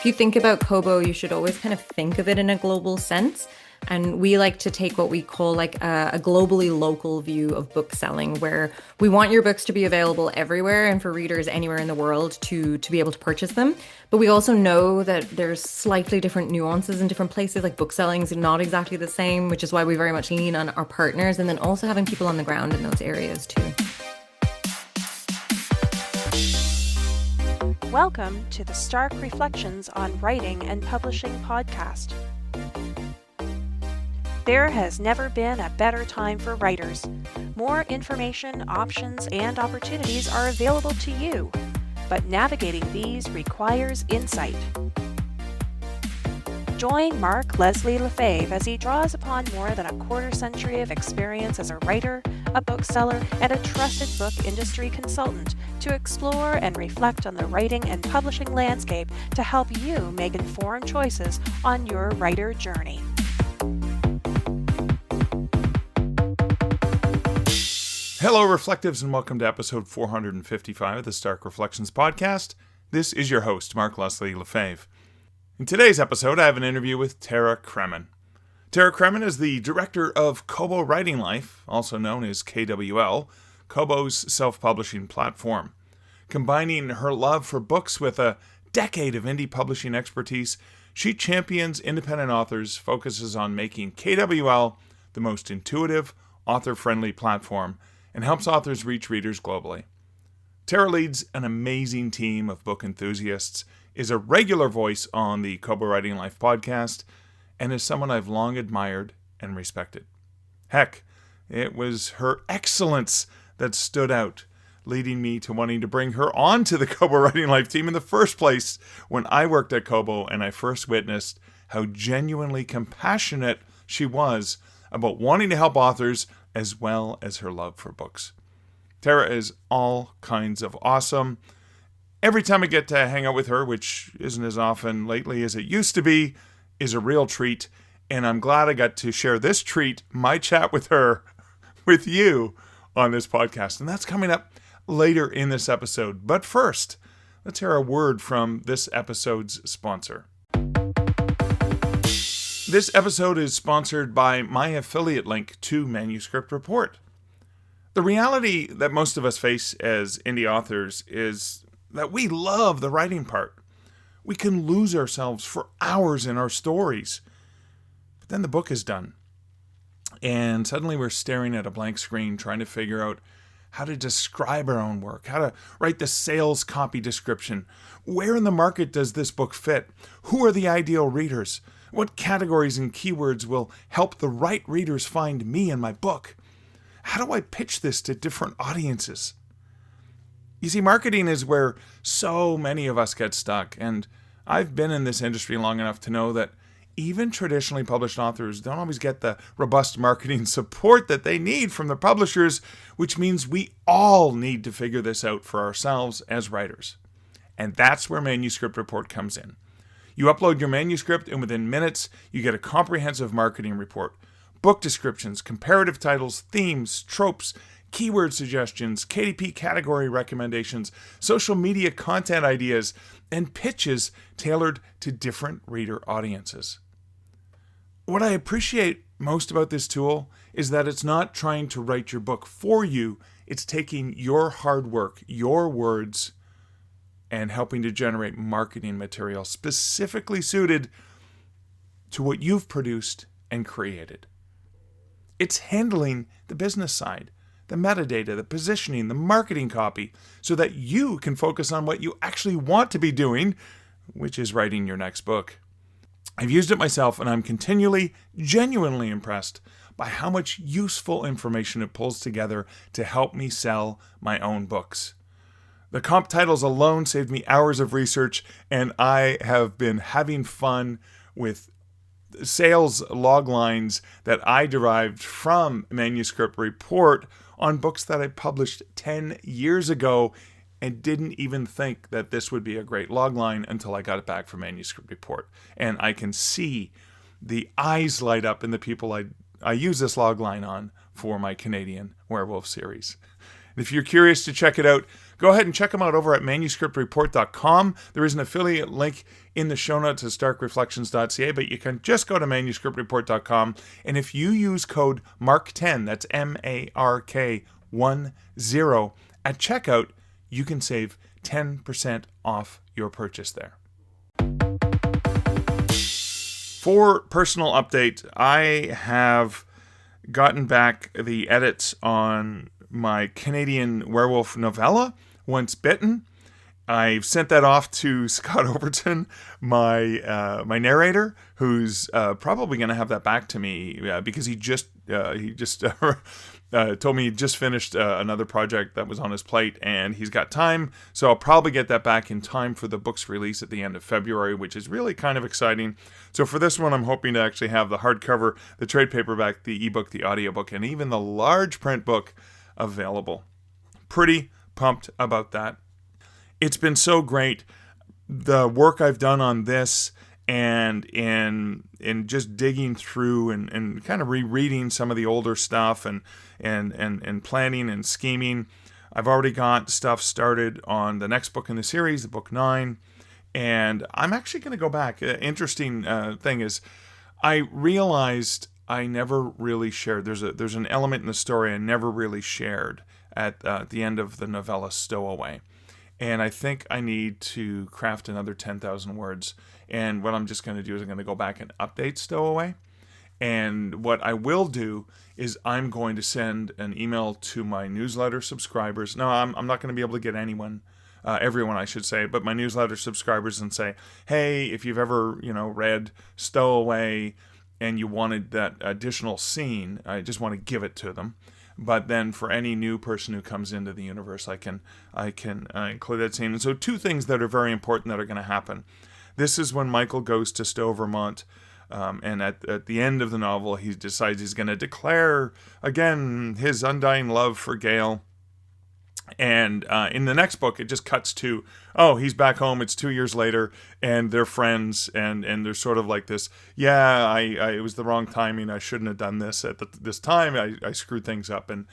If you think about Kobo, you should always kind of think of it in a global sense. And we like to take what we call like a globally local view of book selling, where we want your books to be available everywhere and for readers anywhere in the world to be able to purchase them. But we also know that there's slightly different nuances in different places, like book selling is not exactly the same, which is why we very much lean on our partners and then also having people on the ground in those areas too. Welcome to the Stark Reflections on Writing and Publishing podcast. There has never been a better time for writers. More information, options, and opportunities are available to you, but navigating these requires insight. Join Mark Leslie Lefebvre as he draws upon more than a quarter century of experience as a writer, a bookseller, and a trusted book industry consultant to explore and reflect on the writing and publishing landscape to help you make informed choices on your writer journey. Hello, Reflectives, and welcome to episode 455 of the Stark Reflections podcast. This is your host, Mark Leslie Lefebvre. In today's episode, I have an interview with Tara Cremin. Tara Cremin is the director of Kobo Writing Life, also known as KWL, Kobo's self-publishing platform. Combining her love for books with a decade of indie publishing expertise, she champions independent authors, focuses on making KWL the most intuitive, author-friendly platform, and helps authors reach readers globally. Tara leads an amazing team of book enthusiasts, is a regular voice on the Kobo Writing Life podcast, and is someone I've long admired and respected. Heck, it was her excellence that stood out, leading me to wanting to bring her onto the Kobo Writing Life team in the first place when I worked at Kobo and I first witnessed how genuinely compassionate she was about wanting to help authors as well as her love for books. Tara is all kinds of awesome. Every time I get to hang out with her, which isn't as often lately as it used to be, is a real treat. And I'm glad I got to share this treat, my chat with her, with you on this podcast. And that's coming up later in this episode. But first, let's hear a word from this episode's sponsor. This episode is sponsored by my affiliate link to Manuscript Report. The reality that most of us face as indie authors is that we love the writing part. We can lose ourselves for hours in our stories. But then the book is done. And suddenly we're staring at a blank screen trying to figure out how to describe our own work, how to write the sales copy description. Where in the market does this book fit? Who are the ideal readers? What categories and keywords will help the right readers find me and my book? How do I pitch this to different audiences? You see, marketing is where so many of us get stuck, and I've been in this industry long enough to know that even traditionally published authors don't always get the robust marketing support that they need from their publishers, which means we all need to figure this out for ourselves as writers. And that's where Manuscript Report comes in. You upload your manuscript, and within minutes, you get a comprehensive marketing report. Book descriptions, comparative titles, themes, tropes, keyword suggestions, KDP category recommendations, social media content ideas, and pitches tailored to different reader audiences. What I appreciate most about this tool is that it's not trying to write your book for you. It's taking your hard work, your words, and helping to generate marketing material specifically suited to what you've produced and created. It's handling the business side, the metadata, the positioning, the marketing copy, so that you can focus on what you actually want to be doing, which is writing your next book. I've used it myself, and I'm continually, genuinely impressed by how much useful information it pulls together to help me sell my own books. The comp titles alone saved me hours of research, and I have been having fun with sales log lines that I derived from Manuscript Report on books that I published 10 years ago and didn't even think that this would be a great log line until I got it back from Manuscript Report. And I can see the eyes light up in the people I use this log line on for my Canadian Werewolf series. If you're curious to check it out, go ahead and check them out over at manuscriptreport.com. There is an affiliate link in the show notes at starkreflections.ca, but you can just go to manuscriptreport.com. And if you use code MARK10, that's MARK10, at checkout, you can save 10% off your purchase there. For personal update, I have gotten back the edits on my Canadian werewolf novella, Once Bitten. I've sent that off to Scott Overton, my narrator, who's probably going to have that back to me because he just told me he just finished another project that was on his plate, and he's got time. So I'll probably get that back in time for the book's release at the end of February, which is really kind of exciting. So for this one, I'm hoping to actually have the hardcover, the trade paperback, the ebook, the audiobook, and even the large print book available. Pretty pumped about that. It's been so great, the work I've done on this, and in just digging through and kind of rereading some of the older stuff and planning and scheming. I've already got stuff started on the next book in the series, the book 9, and I'm actually going to go back. Interesting thing is, I realized I never really shared. There's an element in the story I never really shared at the end of the novella Stowaway. And I think I need to craft another 10,000 words. And what I'm just going to do is I'm going to go back and update Stowaway. And what I will do is I'm going to send an email to my newsletter subscribers. No, I'm not going to be able to get everyone I should say, but my newsletter subscribers, and say, hey, if you've ever, read Stowaway and you wanted that additional scene, I just want to give it to them. But then for any new person who comes into the universe, I can include that scene. And so 2 things that are very important that are going to happen. This is when Michael goes to Stowe, Vermont, and at the end of the novel, he decides he's going to declare again his undying love for Gail. And in the next book, it just cuts to, he's back home. It's 2 years later, and they're friends, and there's sort of like this, it was the wrong timing. I shouldn't have done this at this time. I screwed things up, and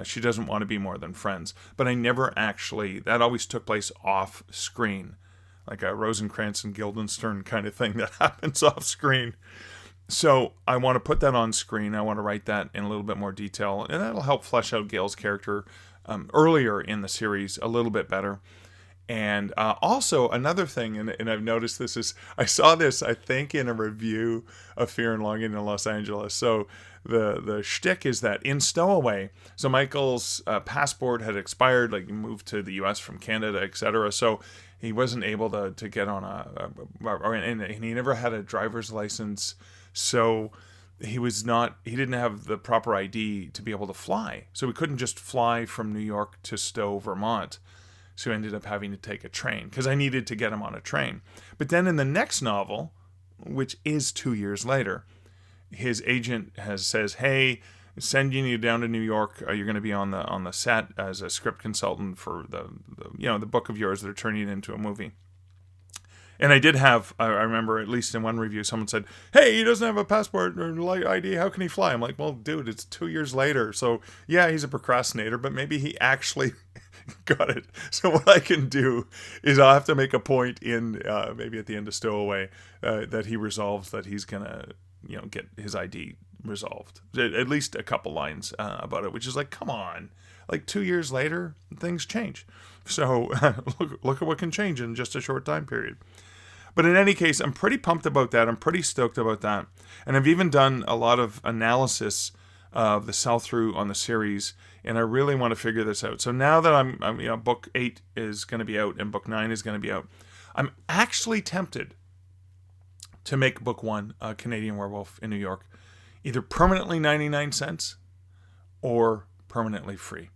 she doesn't want to be more than friends. But I never actually, that always took place off screen, like a Rosencrantz and Guildenstern kind of thing that happens off screen. So I want to put that on screen. I want to write that in a little bit more detail, and that'll help flesh out Gail's character earlier in the series a little bit better. And also another thing, and I've noticed this, is I saw this, I think, in a review of Fear and Longing in Los Angeles. So the shtick is that in Stowaway, so Michael's passport had expired, like he moved to the US from Canada, etc. So he wasn't able to get on and he never had a driver's license. So he didn't have the proper ID to be able to fly. So he couldn't just fly from New York to Stowe, Vermont. So he ended up having to take a train because I needed to get him on a train. But then in the next novel, which is 2 years later, his agent says, hey, sending you down to New York. You're going to be on the set as a script consultant for the book of yours that are turning it into a movie. And I did have, I remember at least in one review, someone said, hey, he doesn't have a passport or ID. How can he fly? I'm like, well, dude, it's 2 years later. So yeah, he's a procrastinator, but maybe he actually got it. So what I can do is I'll have to make a point in maybe at the end of Stowaway that he resolves that he's going to, get his ID resolved. At least a couple lines about it, which is like, come on. Like 2 years later, things change. So look at what can change in just a short time period. But in any case, I'm pretty pumped about that. I'm pretty stoked about that. And I've even done a lot of analysis of the sell-through on the series, and I really want to figure this out. So now that I'm book 8 is going to be out and book 9 is going to be out, I'm actually tempted to make book 1, Canadian Werewolf in New York, either permanently 99 cents or permanently free.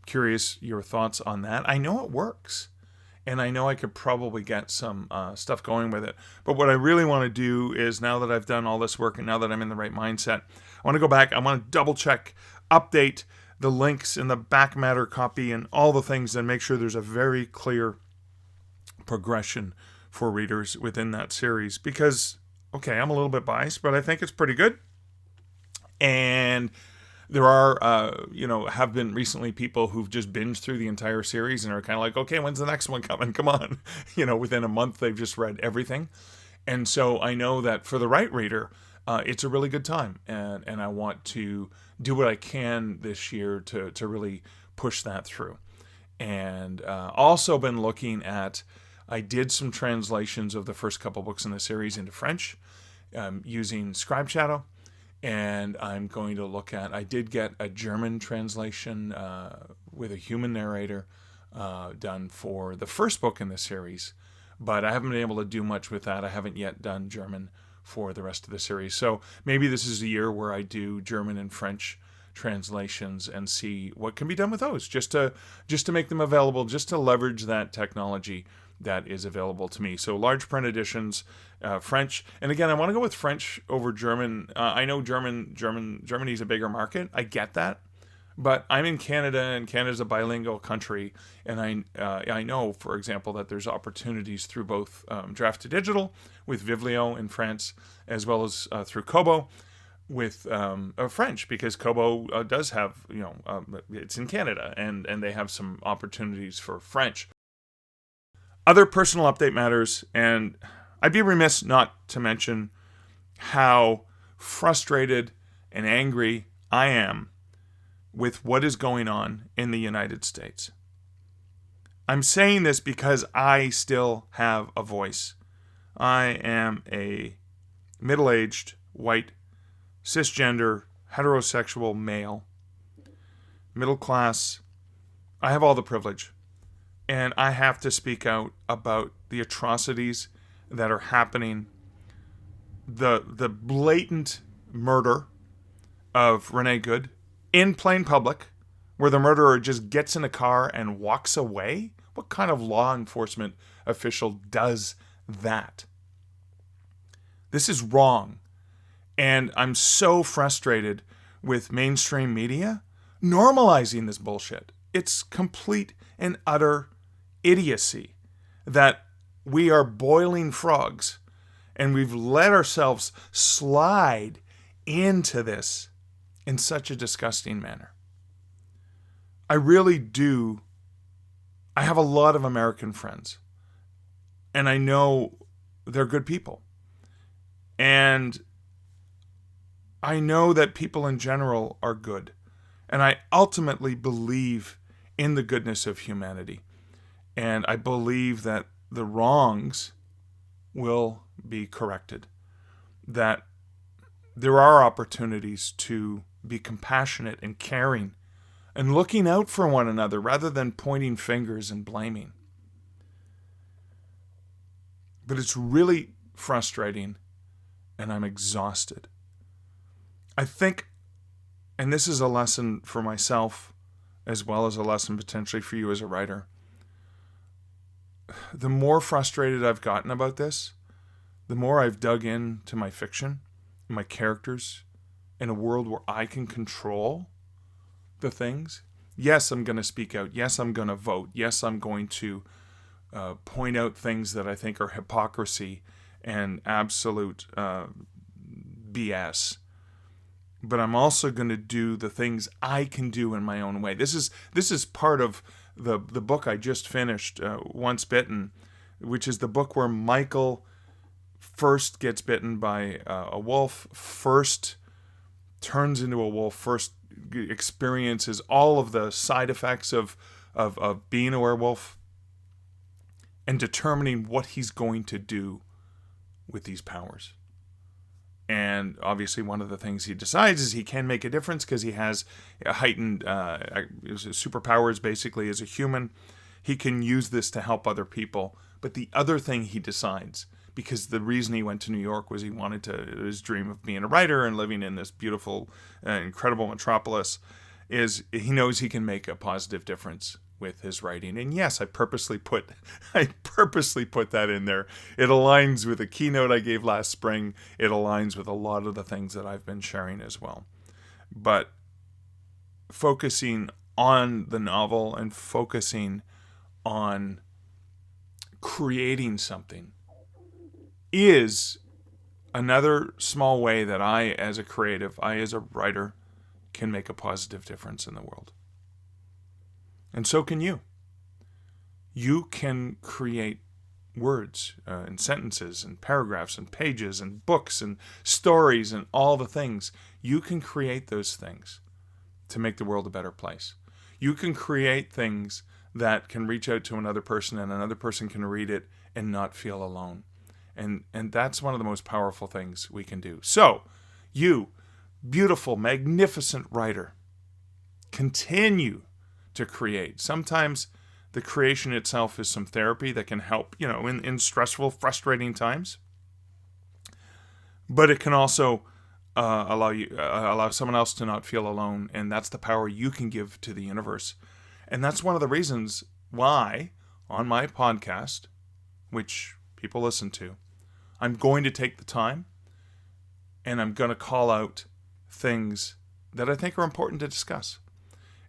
Curious your thoughts on that. I know it works, and I know I could probably get some stuff going with it. But what I really want to do is, now that I've done all this work and now that I'm in the right mindset, I want to go back. I want to double check, update the links in the back matter copy and all the things, and make sure there's a very clear progression for readers within that series. Because, okay, I'm a little bit biased, but I think it's pretty good. And There are, have been recently people who've just binged through the entire series and are kind of like, okay, when's the next one coming? Come on. Within a month, they've just read everything. And so I know that for the right reader, it's a really good time. And I want to do what I can this year to really push that through. And also been looking at, I did some translations of the first couple books in the series into French using Scribe Shadow. And I'm going to look at, I did get a German translation with a human narrator done for the first book in the series, but I haven't been able to do much with that. I haven't yet done German for the rest of the series. So maybe this is a year where I do German and French translations and see what can be done with those, just to make them available, just to leverage that technology that is available to me. So large print editions, French, and again, I want to go with French over German. I know Germany's a bigger market. I get that, but I'm in Canada, and Canada's a bilingual country, and I know, for example, that there's opportunities through both Draft to Digital with Viblio in France, as well as through Kobo with French, because Kobo does have, it's in Canada, and they have some opportunities for French. Other personal update matters, and I'd be remiss not to mention how frustrated and angry I am with what is going on in the United States. I'm saying this because I still have a voice. I am a middle-aged, white, cisgender, heterosexual male, middle class. I have all the privilege. And I have to speak out about the atrocities that are happening, the blatant murder of Renee Good in plain public, where the murderer just gets in a car and walks away. What kind of law enforcement official does that? This is wrong. And I'm so frustrated with mainstream media normalizing this bullshit. It's complete and utter idiocy that we are boiling frogs and we've let ourselves slide into this in such a disgusting manner. I really do. I have a lot of American friends, and I know they're good people. And I know that people in general are good. And I ultimately believe in the goodness of humanity. And I believe that the wrongs will be corrected. That there are opportunities to be compassionate and caring and looking out for one another rather than pointing fingers and blaming. But it's really frustrating, and I'm exhausted. I think, and this is a lesson for myself as well as a lesson potentially for you as a writer, the more frustrated I've gotten about this, the more I've dug into my fiction, my characters, in a world where I can control the things. Yes, I'm going to speak out. Yes, I'm going to vote. Yes, I'm going to point out things that I think are hypocrisy and absolute BS. But I'm also going to do the things I can do in my own way. This is part of the book I just finished, Once Bitten, which is the book where Michael first gets bitten by a wolf, first turns into a wolf, first experiences all of the side effects of being a werewolf, and determining what he's going to do with these powers. And obviously one of the things he decides is he can make a difference because he has a heightened superpowers basically as a human. He can use this to help other people. But the other thing he decides, because the reason he went to New York was he wanted his dream of being a writer and living in this beautiful, incredible metropolis, is he knows he can make a positive difference with his writing. And yes, I purposely put that in there. It aligns with a keynote I gave last spring. It aligns with a lot of the things that I've been sharing as well. But focusing on the novel and focusing on creating something is another small way that I as a creative, I as a writer, can make a positive difference in the world. And so can you. You can create words and sentences and paragraphs and pages and books and stories and all the things. You can create those things to make the world a better place. You can create things that can reach out to another person, and another person can read it and not feel alone. And that's one of the most powerful things we can do. So, you, beautiful, magnificent writer, continue to create. Sometimes the creation itself is some therapy that can help, in stressful, frustrating times. But it can also allow someone else to not feel alone, and that's the power you can give to the universe. And that's one of the reasons why, on my podcast, which people listen to, I'm going to take the time and I'm going to call out things that I think are important to discuss.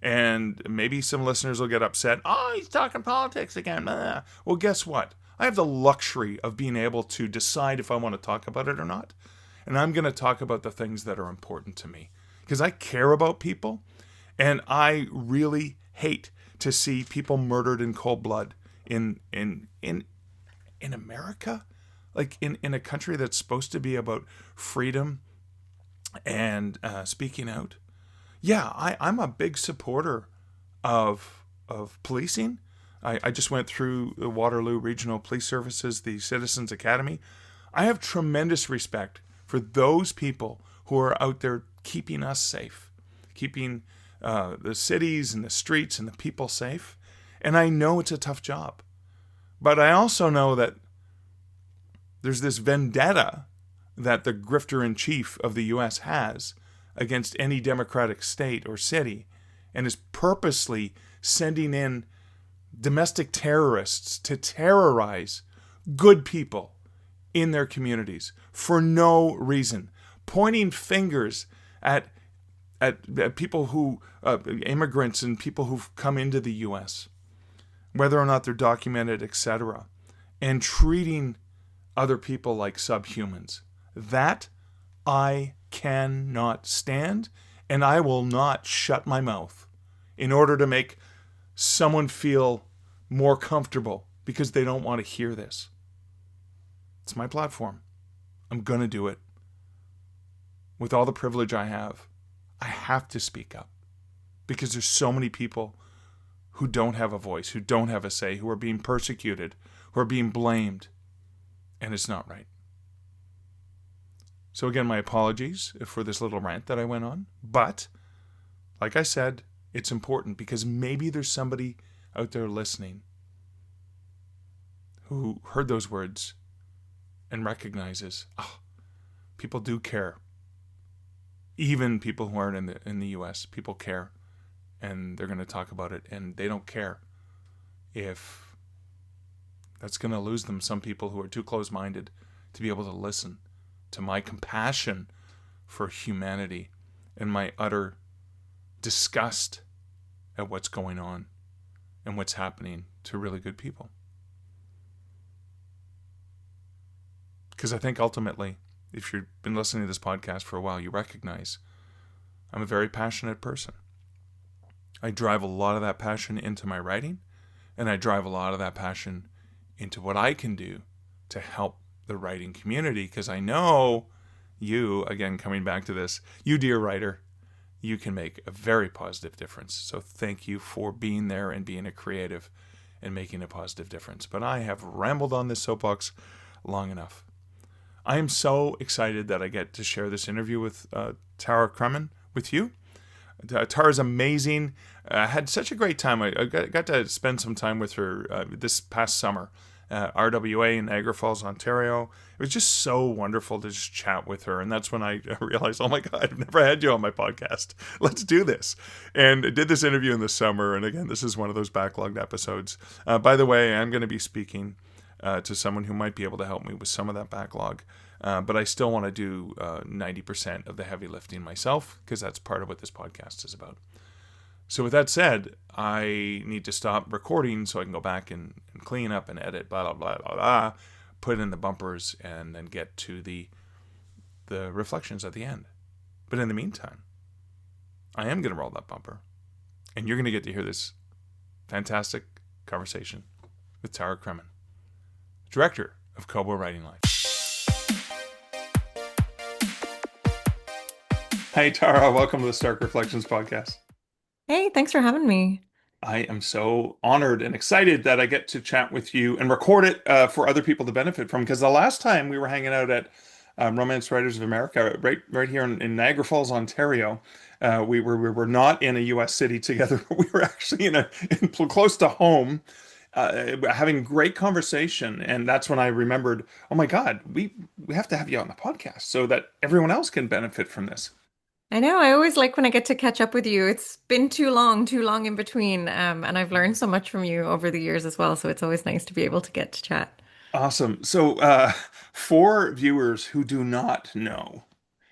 And maybe some listeners will get upset. Oh, he's talking politics again. Blah. Well, guess what? I have the luxury of being able to decide if I want to talk about it or not. And I'm going to talk about the things that are important to me, because I care about people, and I really hate to see people murdered in cold blood in America, like in a country that's supposed to be about freedom and speaking out. Yeah, I'm a big supporter of policing. I just went through the Waterloo Regional Police Services, the Citizens Academy. I have tremendous respect for those people who are out there keeping us safe, keeping the cities and the streets and the people safe. And I know it's a tough job. But I also know that there's this vendetta that the grifter-in-chief of the U.S. has against any democratic state or city, and is purposely sending in domestic terrorists to terrorize good people in their communities for no reason, pointing fingers at people who, immigrants and people who've come into the U.S., whether or not they're documented, etc., and treating other people like subhumans. That I cannot stand, and I will not shut my mouth in order to make someone feel more comfortable because they don't want to hear this. It's my platform. I'm going to do it. With all the privilege I have to speak up, because there's so many people who don't have a voice, who don't have a say, who are being persecuted, who are being blamed, and it's not right. So again, my apologies for this little rant that I went on, but like I said, it's important because maybe there's somebody out there listening who heard those words and recognizes, people do care. Even people who aren't in the U.S., people care, and they're going to talk about it, and they don't care if that's going to lose them some people who are too close-minded to be able to listen to my compassion for humanity and my utter disgust at what's going on and what's happening to really good people. Because I think ultimately, if you've been listening to this podcast for a while, you recognize I'm a very passionate person. I drive a lot of that passion into my writing, and I drive a lot of that passion into what I can do to help the writing community, because I know you, again, coming back to this, you dear writer, you can make a very positive difference. So thank you for being there and being a creative and making a positive difference. But I have rambled on this soapbox long enough. I am so excited that I get to share this interview with Tara Cremin with you. Tara's amazing. I had such a great time. I got to spend some time with her this past summer. RWA in Niagara Falls, Ontario. It was just so wonderful to just chat with her. And that's when I realized, oh my God, I've never had you on my podcast. Let's do this. And I did this interview in the summer. And again, this is one of those backlogged episodes. By the way, I'm going to be speaking to someone who might be able to help me with some of that backlog. But I still want to do 90% of the heavy lifting myself, because that's part of what this podcast is about. So with that said, I need to stop recording so I can go back and clean up and edit, blah, blah, blah, blah, blah, put in the bumpers, and then get to the reflections at the end. But in the meantime, I am going to roll that bumper, and you're going to get to hear this fantastic conversation with Tara Cremin, director of Kobo Writing Life. Hey, Tara, welcome to the Stark Reflections podcast. Hey, thanks for having me. I am so honored and excited that I get to chat with you and record it for other people to benefit from. Because the last time we were hanging out at Romance Writers of America, right here in Niagara Falls, Ontario, we were not in a U.S. city together. We were actually close to home, having great conversation. And that's when I remembered, oh my God, we have to have you on the podcast so that everyone else can benefit from this. I know, I always like when I get to catch up with you. It's been too long in between. And I've learned so much from you over the years as well. So it's always nice to be able to get to chat. Awesome. So, for viewers who do not know,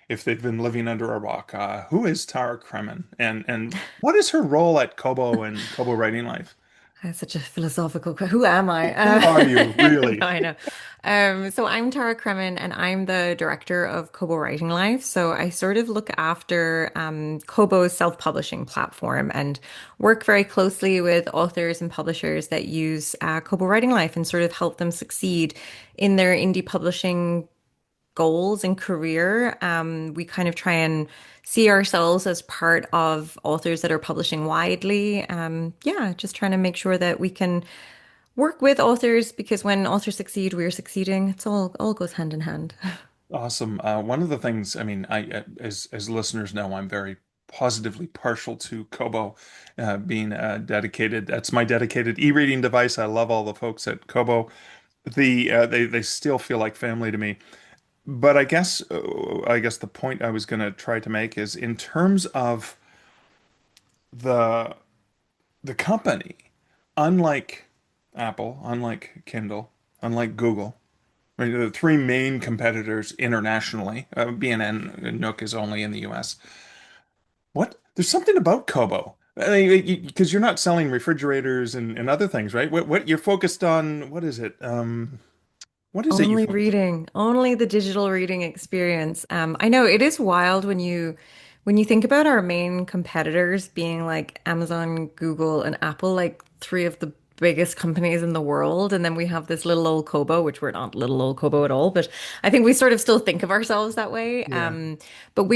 if they've been living under a rock, who is Tara Cremin, and what is her role at Kobo and Kobo Writing Life? That's such a philosophical question. Who am I? Who are you, really? No, I know. So I'm Tara Cremin and I'm the director of Kobo Writing Life. So I sort of look after Kobo's self-publishing platform and work very closely with authors and publishers that use Kobo Writing Life and sort of help them succeed in their indie publishing goals and career. We kind of try and see ourselves as part of authors that are publishing widely. Yeah, just trying to make sure that we can work with authors because when authors succeed, we're succeeding. It's all goes hand in hand. Awesome. One of the things, I mean, as listeners know, I'm very positively partial to Kobo, being dedicated. That's my dedicated e-reading device. I love all the folks at Kobo. They still feel like family to me. But I guess the point I was going to try to make is in terms of the the company, unlike Apple, unlike Kindle, unlike Google, right, the three main competitors internationally, BNN and Nook is only in the US. There's something about Kobo. I mean, because you're not selling refrigerators and other things, right? What you're focused on, what is it? What is it you Only focus on? reading, only the digital reading experience. I know it is wild when you think about our main competitors being like Amazon, Google, and Apple, like three of the biggest companies in the world, and then we have this little old Kobo, which we're not little old Kobo at all, but I think we sort of still think of ourselves that way. Yeah. But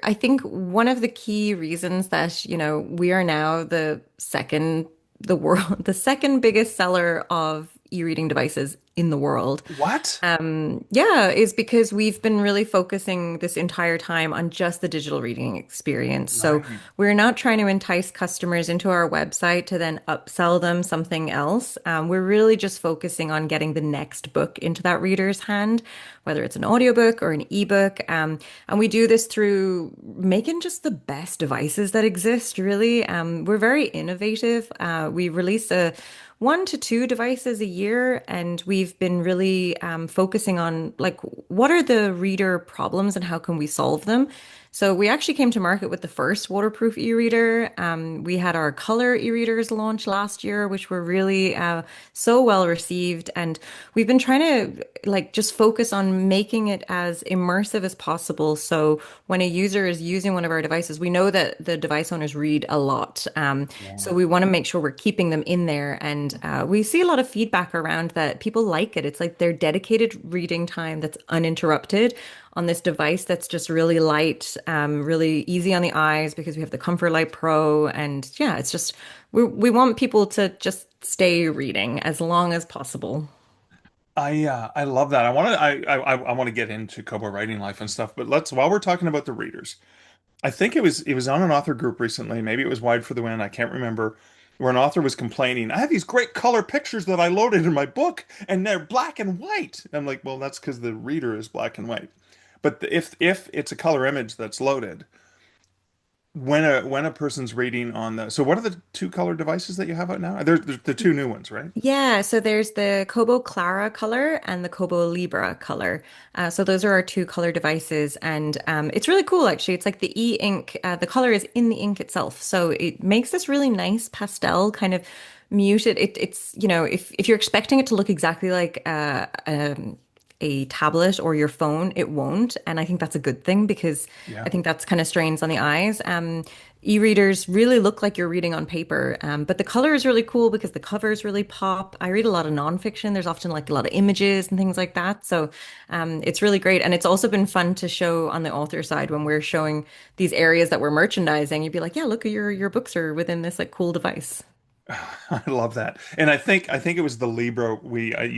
I think one of the key reasons that, we are now the second biggest seller of e-reading devices in the world. What? Yeah, is because we've been really focusing this entire time on just the digital reading experience. So Right. we're not trying to entice customers into our website to then upsell them something else. We're really just focusing on getting the next book into that reader's hand, whether it's an audiobook or an ebook. And we do this through making just the best devices that exist, really. We're very innovative. We release a 1 to 2 devices a year, and we've been really focusing on like what are the reader problems and how can we solve them. So we actually came to market with the first waterproof e-reader. We had our color e-readers launch last year, which were really so well received, and we've been trying to like just focus on making it as immersive as possible. So when a user is using one of our devices, we know that the device owners read a lot. So Yeah. we want to make sure we're keeping them in there. And we see a lot of feedback around that people like it. It's like their dedicated reading time that's uninterrupted on this device that's just really light, really easy on the eyes because we have the Comfort Light Pro. And yeah, it's just, we want people to just stay reading as long as possible. I love that. I want to get into Kobo Writing Life and stuff, but let's while we're talking about the readers, I think it was on an author group recently. Maybe it was Wide for the Win. I can't remember. Where an author was complaining, I have these great color pictures that I loaded in my book, and they're black and white. I'm like, well, that's because the reader is black and white. But if it's a color image that's loaded, when a person's reading on the so what are the two color devices that you have out now? There's the two new ones, right? Yeah, so there's the Kobo Clara Colour and the Kobo Libra Colour. So those are our two color devices, and it's really cool actually. It's like the e-ink, the color is in the ink itself, so it makes this really nice pastel kind of muted. It's if you're expecting it to look exactly like a tablet or your phone, it won't. And I think that's a good thing because I Yeah. think that's kind of strains on the eyes. E-readers really look like you're reading on paper, but the color is really cool because the covers really pop. I read a lot of nonfiction. There's often like a lot of images and things like that. So it's really great. And it's also been fun to show on the author side when we're showing these areas that we're merchandising. You'd be like, yeah, look, your books are within this like cool device. I love that. And I think it was the Libra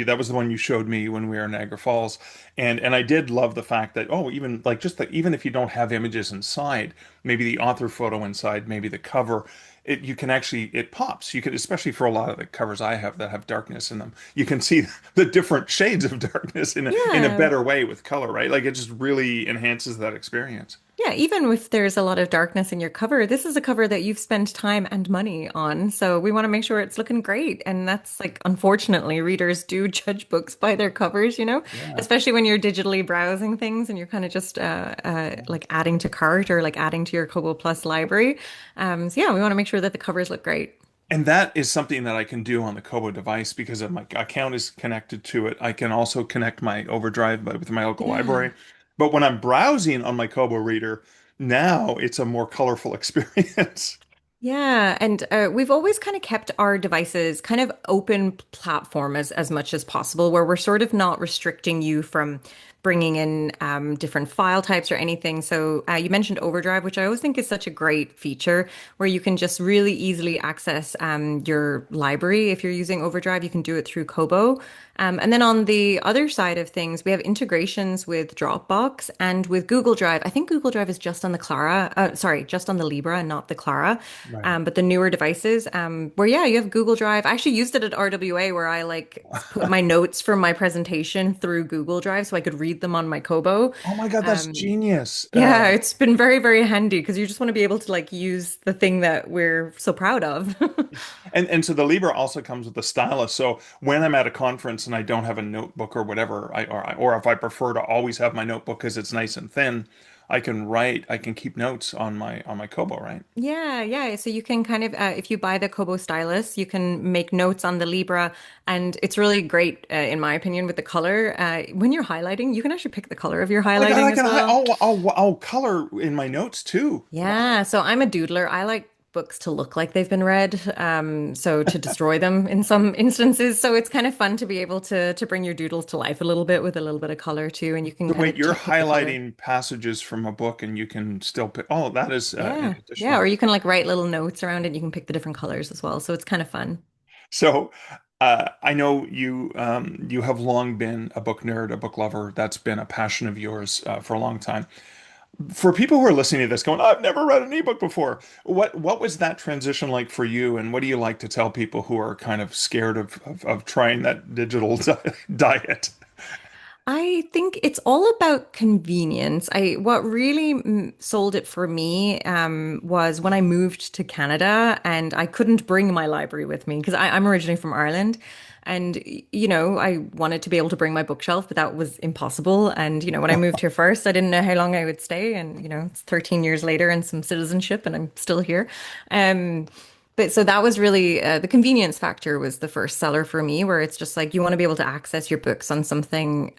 that was the one you showed me when we were in Niagara Falls. And I did love the fact that even like even if you don't have images inside, maybe the author photo inside, maybe the cover, you can actually it pops. You can, especially for a lot of the covers I have that have darkness in them. You can see the different shades of darkness in a Yeah. better way with color, right? Like it just really enhances that experience. Yeah, even if there's a lot of darkness in your cover, this is a cover that you've spent time and money on. So we want to make sure it's looking great. And that's like, unfortunately, readers do judge books by their covers, Yeah. especially when you're digitally browsing things and you're kind of just like adding to cart or like adding to your Kobo Plus library. So yeah, we want to make sure that the covers look great. And that is something that I can do on the Kobo device because of my account is connected to it. I can also connect my OverDrive with my local Yeah. library. But when I'm browsing on my Kobo reader, now it's a more colorful experience. Yeah, and we've always kind of kept our devices kind of open platform as much as possible, where we're sort of not restricting you from bringing in different file types or anything. So you mentioned OverDrive, which I always think is such a great feature, where you can just really easily access your library. If you're using OverDrive, you can do it through Kobo. And then on the other side of things, we have integrations with Dropbox and with Google Drive. I think Google Drive is just on the just on the Libra and not the Clara. Right. But the newer devices, where yeah, you have Google Drive. I actually used it at RWA where I like put my notes from my presentation through Google Drive so I could read them on my Kobo. Oh my God, that's Um, genius. yeah, it's been very, very handy because you just want to be able to like use the thing that we're so proud of. And so the Libra also comes with a stylus. So when I'm at a conference and I don't have a notebook or whatever, or if I prefer to always have my notebook because it's nice and thin, I can keep notes on my Kobo, right? Yeah, yeah. So you can kind of, if you buy the Kobo stylus, you can make notes on the Libra, and it's really great, in my opinion, with the color. When you're highlighting, you can actually pick the color of your Oh my God, I highlighting as can well. I'll color in my notes too. Yeah, so I'm a doodler. I like books to look like they've been read, so to destroy them in some instances. So it's kind of fun to be able to bring your doodles to life a little bit with a little bit of color too, and you can So kind wait, of you're pick the color. highlighting passages from a book and you can still pick. Oh, that is Yeah, yeah, or additional. you can like write little notes around it. You can pick the different colors as well. So it's kind of fun. So I know you have long been a book nerd, a book lover. That's been a passion of yours for a long time. For people who are listening to this going, I've never read an ebook before. What was that transition like for you? And what do you like to tell people who are kind of scared of trying that digital diet? I think it's all about convenience. What really sold it for me was when I moved to Canada and I couldn't bring my library with me because I'm originally from Ireland. And, I wanted to be able to bring my bookshelf, but that was impossible. And, when I moved here first, I didn't know how long I would stay. And, it's 13 years later and some citizenship, and I'm still here. Um, but so that was really the convenience factor was the first seller for me, where it's just like you want to be able to access your books on something,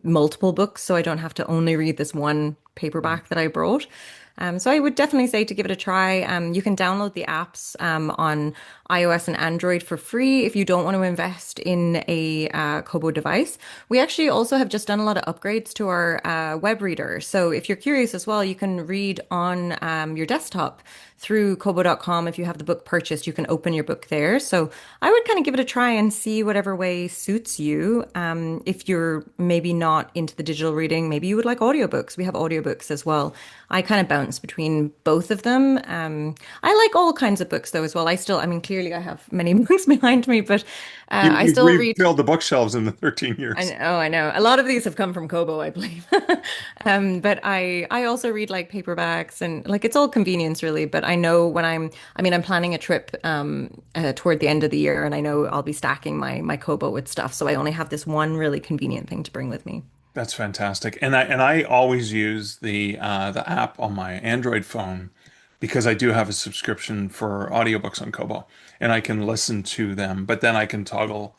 multiple books, so I don't have to only read this one paperback that I brought. So I would definitely say to give it a try. You can download the apps on iOS and Android for free if you don't want to invest in a Kobo device. We actually also have just done a lot of upgrades to our web reader. So if you're curious as well, you can read on your desktop through kobo.com. If you have the book purchased, you can open your book there. So I would kind of give it a try and see whatever way suits you. If you're maybe not into the digital reading, maybe you would like audiobooks. We have audiobooks as well. I kind of bounce between both of them. I like all kinds of books though as well. I mean, clearly I have many books behind me, but I You've still read. refilled the bookshelves in the 13 I years. know, I know. A lot of these have come from Kobo, I believe. But I also read like paperbacks and like it's all convenience really. But I know I'm planning a trip toward the end of the year, and I know I'll be stacking my Kobo with stuff. So I only have this one really convenient thing to bring with me. That's fantastic. And I always use the app on my Android phone because I do have a subscription for audiobooks on Kobo and I can listen to them, but then I can toggle.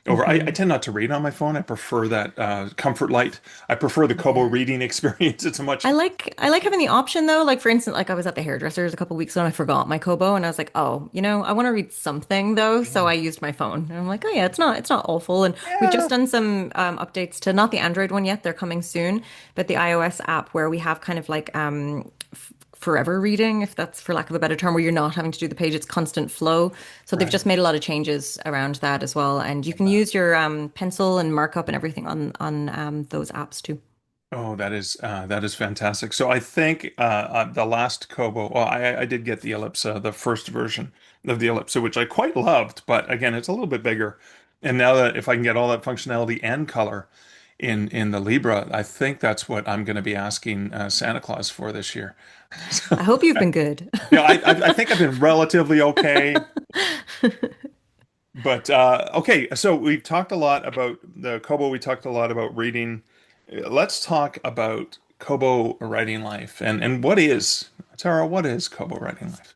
I tend not to read on my phone. I prefer that comfort light. I prefer the Kobo Yeah. reading experience. It's a much I like having the option though. Like for instance, like I was at the hairdresser's a couple weeks ago and I forgot my Kobo and I was like, oh, I want to read something though, so I used my phone. And I'm like, oh yeah, it's not awful. And we've yeah. just done some updates to not the Android one yet, they're coming soon, but the iOS app where we have kind of like forever reading, if that's for lack of a better term, where you're not having to do the page, it's constant flow. So they've Right. just made a lot of changes around that as well. And you can use your pencil and markup and everything on those apps too. Oh, that is fantastic. So I think the last Kobo, well, I did get the Ellipse, the first version of the Ellipse, which I quite loved, but again, it's a little bit bigger. And now that if I can get all that functionality and color in the Libra, I think that's what I'm going to be asking Santa Claus for this year. So, I hope you've been good. yeah, I think I've been relatively okay. But okay, so we've talked a lot about the Kobo. We talked a lot about reading. Let's talk about Kobo Writing Life and what is Tara? What is Kobo Writing Life?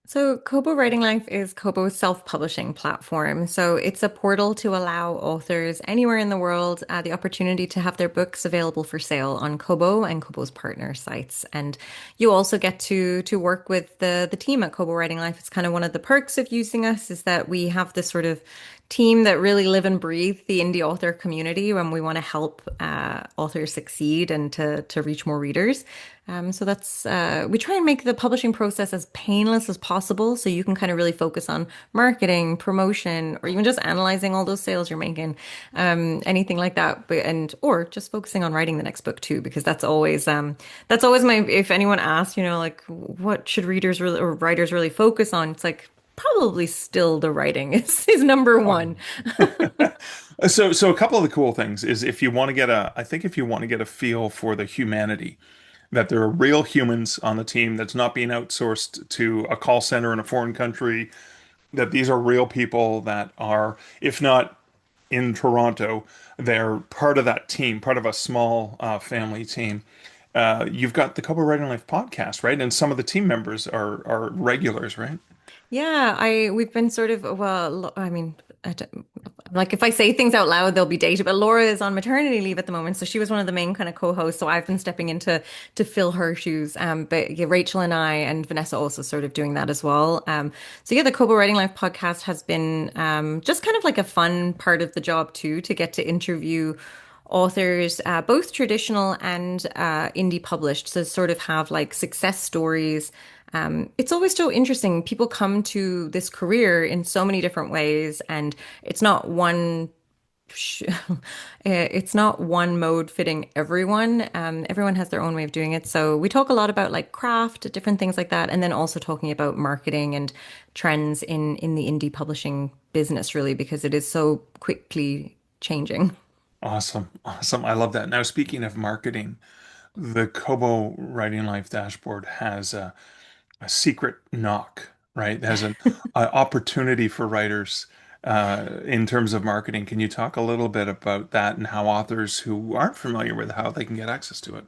So, Kobo Writing Life is Kobo's self-publishing platform. So, it's a portal to allow authors anywhere in the world the opportunity to have their books available for sale on Kobo and Kobo's partner sites. And you also get to work with the team at Kobo Writing Life. It's kind of one of the perks of using us is that we have this sort of team that really live and breathe the indie author community when we want to help authors succeed and to reach more readers. So that's we try and make the publishing process as painless as possible, so you can kind of really focus on marketing, promotion, or even just analyzing all those sales you're making, anything like that. But and or just focusing on writing the next book too, because that's always my if anyone asks, like what should readers really or writers really focus on? It's like probably still the writing is number one. So a couple of the cool things is if you want to get I think if you want to get a feel for the humanity, that there are real humans on the team that's not being outsourced to a call center in a foreign country, that these are real people that are, if not in Toronto, they're part of that team, part of a small family team. You've got the Kobo Writing Life podcast, right? And some of the team members are regulars, right? Yeah, we've been sort of I mean, like if I say things out loud, they'll be dated. But Laura is on maternity leave at the moment, so she was one of the main kind of co-hosts. So I've been stepping in to fill her shoes. But yeah, Rachel and I and Vanessa also sort of doing that as well. So yeah, the Kobo Writing Life podcast has been just kind of like a fun part of the job too, to get to interview authors, both traditional and indie published, so sort of have like success stories. It's always so interesting. People come to this career in so many different ways, and it's not one. It's not one mode fitting everyone. Everyone has their own way of doing it. So we talk a lot about like craft, different things like that, and then also talking about marketing and trends in the indie publishing business, really, because it is so quickly changing. Awesome. Awesome. I love that. Now, speaking of marketing, the Kobo Writing Life dashboard has a secret knock, right? It has an opportunity for writers in terms of marketing. Can you talk a little bit about that and how authors who aren't familiar with how they can get access to it?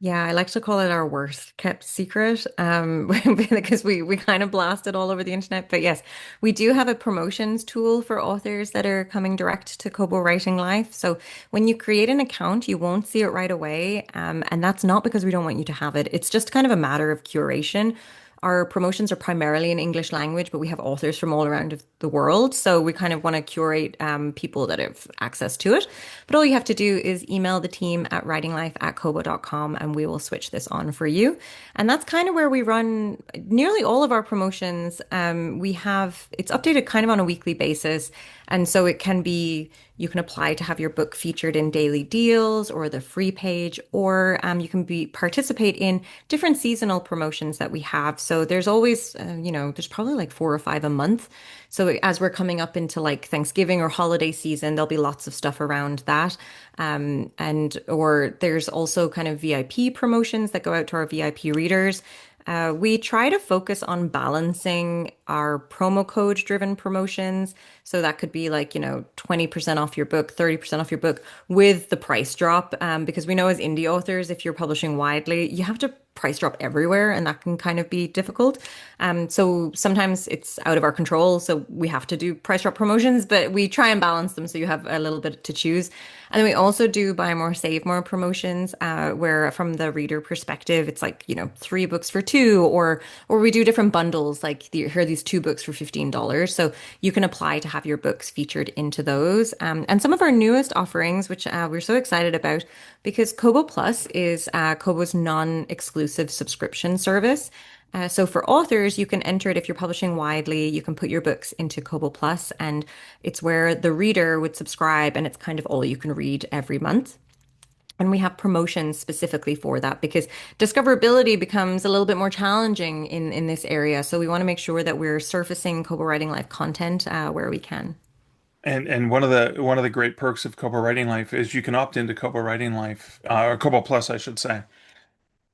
Yeah, I like to call it our worst kept secret, because we kind of blast it all over the internet. But yes, we do have a promotions tool for authors that are coming direct to Kobo Writing Life. So when you create an account, you won't see it right away, and that's not because we don't want you to have it. It's just kind of a matter of curation. Our promotions are primarily in English language, but we have authors from all around of the world. So we kind of want to curate people that have access to it. But all you have to do is email the team at writinglife@kobo.com and we will switch this on for you. And that's kind of where we run nearly all of our promotions. It's updated kind of on a weekly basis. And so it can be, you can apply to have your book featured in daily deals or the free page, or you can participate in different seasonal promotions that we have. So there's always, there's probably like 4 or 5 a month. So as we're coming up into like Thanksgiving or holiday season, there'll be lots of stuff around that. Or there's also kind of VIP promotions that go out to our VIP readers. We try to focus on balancing our promo code driven promotions. So that could be like, 20% off your book, 30% off your book with the price drop. Because we know as indie authors, if you're publishing widely, you have to price drop everywhere, and that can kind of be difficult. So sometimes it's out of our control, so we have to do price drop promotions, but we try and balance them so you have a little bit to choose. And then we also do buy more, save more promotions, where from the reader perspective, it's like, you know, three books for two, or we do different bundles, like here are these two books for $15. So you can apply to have your books featured into those. And some of our newest offerings, which we're so excited about, because Kobo Plus is Kobo's non-exclusive subscription service. So for authors, you can enter it if you're publishing widely. You can put your books into Kobo Plus, and it's where the reader would subscribe, and it's kind of all you can read every month. And we have promotions specifically for that because discoverability becomes a little bit more challenging in this area. So we want to make sure that we're surfacing Kobo Writing Life content where we can. And one of the great perks of Kobo Writing Life is you can opt into Kobo Writing Life, or Kobo Plus, I should say,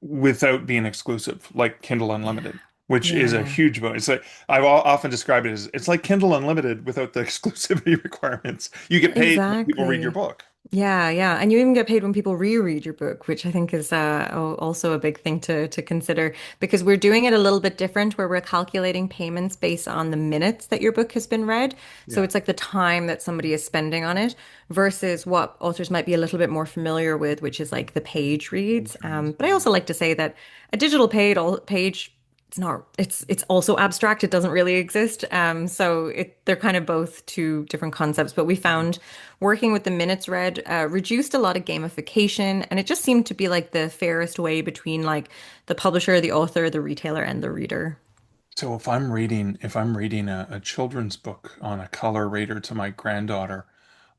without being exclusive, like Kindle Unlimited, which is a Yeah, huge bonus. It's like I've often described it as it's like Kindle Unlimited without the exclusivity requirements. You get paid when people read your exactly. book. Yeah, yeah. And you even get paid when people reread your book, which I think is also a big thing to consider because we're doing it a little bit different where we're calculating payments based on the minutes that your book has been read. So Yeah. it's like the time that somebody is spending on it versus what authors might be a little bit more familiar with, which is like the page reads. But I also like to say that a digital page it's not it's also abstract. It doesn't really exist. So they're kind of both two different concepts. But we found working with the minutes read reduced a lot of gamification, and it just seemed to be like the fairest way between like the publisher, the author, the retailer, and the reader. So if I'm reading a children's book on a color reader to my granddaughter,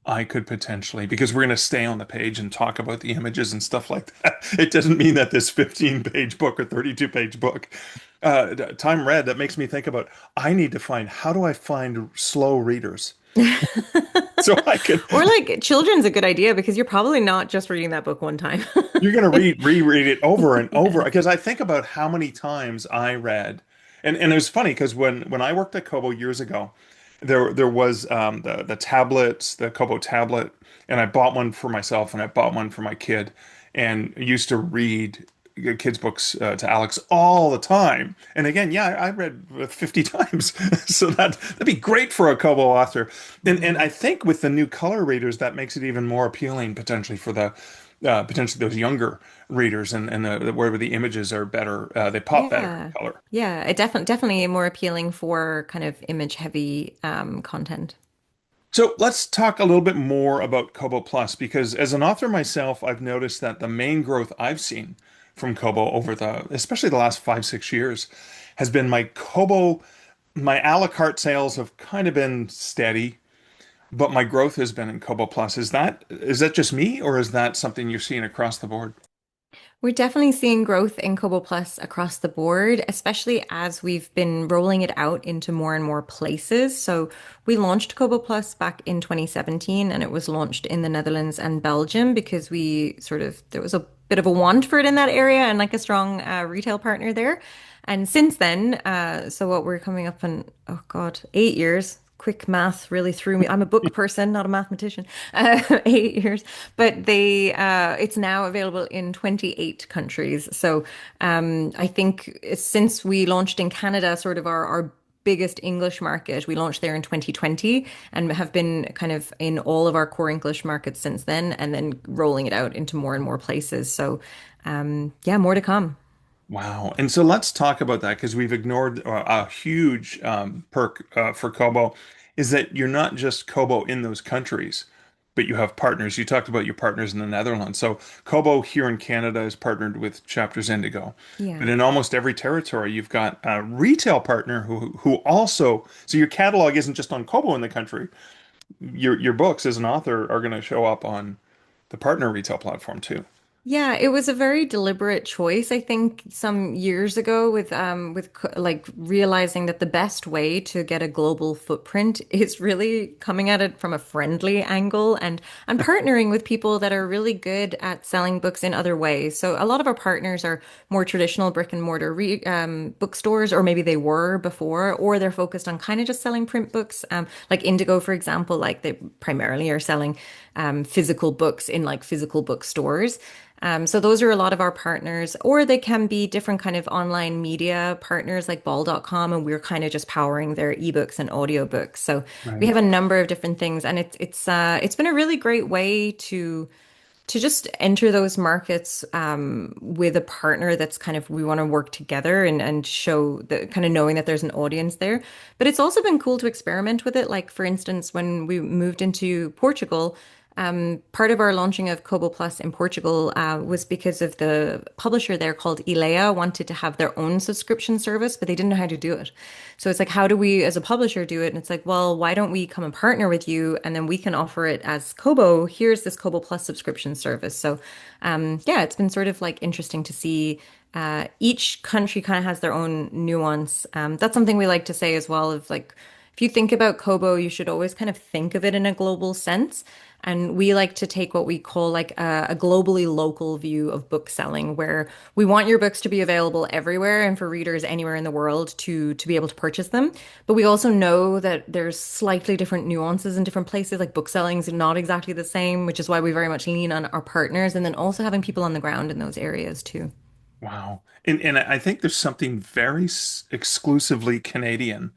I could potentially, because we're going to stay on the page and talk about the images and stuff like that. It doesn't mean that this 15-page book or 32-page book, time read, that makes me think about, I need to find, how do I find slow readers? So I can, Or like children's a good idea because you're probably not just reading that book one time. you're going to reread it over and over. Yeah. Because I think about how many times I read, and it was funny because when I worked at Kobo years ago, there was the tablets, the Kobo tablet, and I bought one for myself and I bought one for my kid, and used to read kids' books to Alex all the time. And again, yeah, I read 50 times, so that'd be great for a Kobo author. And I think with the new color readers, that makes it even more appealing potentially for the potentially those younger readers, and where the images are better, they pop better Yeah. in color. Yeah, it definitely more appealing for kind of image heavy content. So let's talk a little bit more about Kobo Plus because as an author myself, I've noticed that the main growth I've seen from Kobo over especially the last 5, 6 years, has been my a la carte sales have kind of been steady, but my growth has been in Kobo Plus. Is that just me, or is that something you're seeing across the board? We're definitely seeing growth in Kobo Plus across the board, especially as we've been rolling it out into more and more places. So we launched Kobo Plus back in 2017, and it was launched in the Netherlands and Belgium because there was a bit of a want for it in that area and like a strong retail partner there. And since then, so what we're coming up on, oh God, 8 years. Quick math really threw me. I'm a book person, not a mathematician. 8 years, but it's now available in 28 countries. So I think since we launched in Canada, sort of our biggest English market, we launched there in 2020 and have been kind of in all of our core English markets since then, and then rolling it out into more and more places. So yeah, more to come. Wow. And so let's talk about that because we've ignored a huge perk for Kobo is that you're not just Kobo in those countries, but you have partners. You talked about your partners in the Netherlands. So Kobo here in Canada is partnered with Chapters Indigo. Yeah. But in almost every territory, you've got a retail partner who also, so your catalog isn't just on Kobo in the country. Your books as an author are going to show up on the partner retail platform too. Yeah, it was a very deliberate choice, I think, some years ago like realizing that the best way to get a global footprint is really coming at it from a friendly angle and partnering with people that are really good at selling books in other ways. So a lot of our partners are more traditional brick and mortar bookstores, or maybe they were before, or they're focused on kind of just selling print books. Like Indigo, for example, like they primarily are selling physical books in like physical bookstores. So those are a lot of our partners, or they can be different kind of online media partners like ball.com, and we're kind of just powering their ebooks and audiobooks. So we Right. have a number of different things, and it's been a really great way to just enter those markets with a partner that's kind of we want to work together and show the kind of knowing that there's an audience there. But it's also been cool to experiment with it. Like for instance, when we moved into Portugal, part of our launching of Kobo Plus in Portugal was because of the publisher there called Ilea wanted to have their own subscription service, but they didn't know how to do it. So it's like, how do we as a publisher do it? And it's like, well, why don't we come and partner with you and then we can offer it as Kobo. Here's this Kobo Plus subscription service. So yeah, it's been sort of like interesting to see each country kind of has their own nuance. That's something we like to say as well of like, if you think about Kobo, you should always kind of think of it in a global sense. And we like to take what we call like a globally local view of book selling, where we want your books to be available everywhere and for readers anywhere in the world to be able to purchase them. But we also know that there's slightly different nuances in different places. Like book selling is not exactly the same, which is why we very much lean on our partners and then also having people on the ground in those areas too. Wow. And I think there's something very exclusively Canadian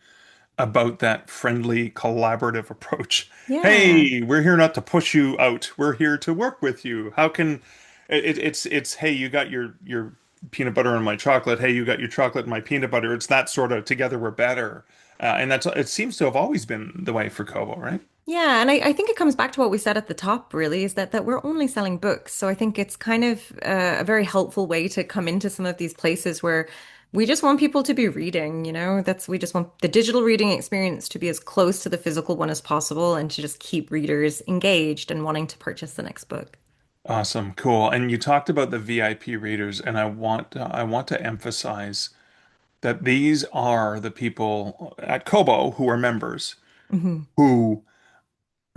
about that friendly, collaborative approach. Yeah. Hey, we're here not to push you out. We're here to work with you. How can it's hey, you got your peanut butter and my chocolate. Hey, you got your chocolate and my peanut butter. It's that sort of together we're better. And that's it seems to have always been the way for Kobo, right? Yeah, and I think it comes back to what we said at the top, really, is that we're only selling books. So I think it's kind of a very helpful way to come into some of these places where we just want people to be reading, you know, that's we just want the digital reading experience to be as close to the physical one as possible and to just keep readers engaged and wanting to purchase the next book. Awesome, cool. And you talked about the VIP readers, and I want to emphasize that these are the people at Kobo who are members Hmm. who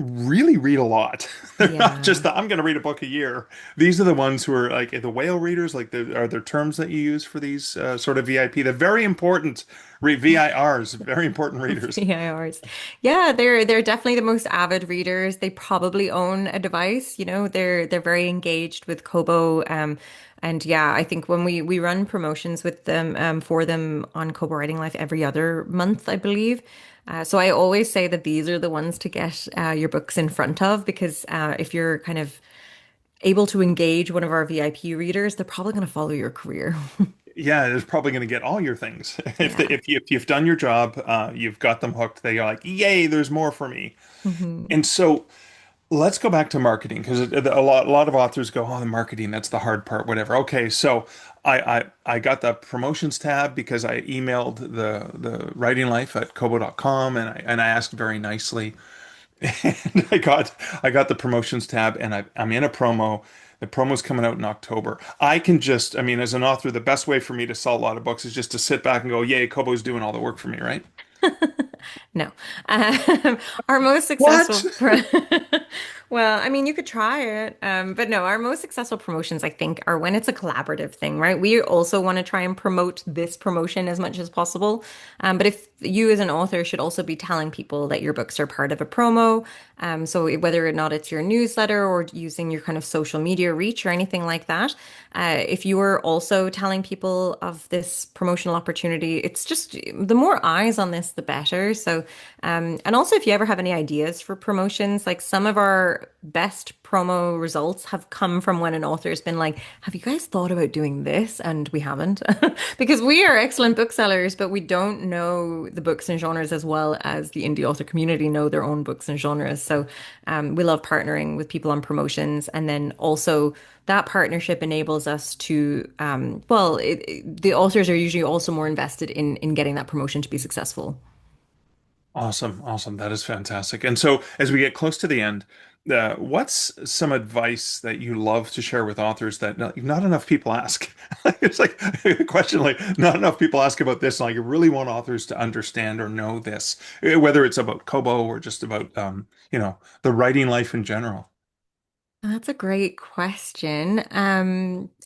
really read a lot. They're not just Yeah. the I'm going to read a book a year. These are the ones who are like the whale readers. Like are there terms that you use for these sort of VIP? They're very important VIRs, very important readers. VIRs. Yeah, they're definitely the most avid readers. They probably own a device, you know, they're very engaged with Kobo. And yeah, I think when we run promotions with them for them on Kobo Writing Life every other month, I believe. So I always say that these are the ones to get your books in front of because if you're kind of able to engage one of our VIP readers, they're probably going to follow your career. Yeah, it's probably going to get all your things. Yeah. If you've done your job, you've got them hooked. They are like, yay, there's more for me. Hmm. And so let's go back to marketing because a lot of authors go, oh, the marketing, that's the hard part, whatever. Okay, so I got the promotions tab because I emailed the writing life at kobo.com and I asked very nicely. And I got the promotions tab and I'm in a promo. The promo's coming out in October. I mean, as an author, the best way for me to sell a lot of books is just to sit back and go, yay, Kobo's doing all the work for me, right? No. Our most What? successful well, I mean, you could try it. But no, our most successful promotions, I think, are when it's a collaborative thing, right? We also want to try and promote this promotion as much as possible. But if you as an author should also be telling people that your books are part of a promo, so whether or not it's your newsletter or using your kind of social media reach or anything like that, if you are also telling people of this promotional opportunity, it's just the more eyes on this, the better. So, and also if you ever have any ideas for promotions, like some of our best promo results have come from when an author has been like, have you guys thought about doing this? And we haven't because we are excellent booksellers, but we don't know the books and genres as well as the indie author community know their own books and genres. So we love partnering with people on promotions. And then also that partnership enables us to, the authors are usually also more invested in getting that promotion to be successful. Awesome, awesome. That is fantastic. And so, as we get close to the end, what's some advice that you love to share with authors that not enough people ask? It's like a question like not enough people ask about this. Like, you really want authors to understand or know this, whether it's about Kobo or just about the writing life in general. That's a great question.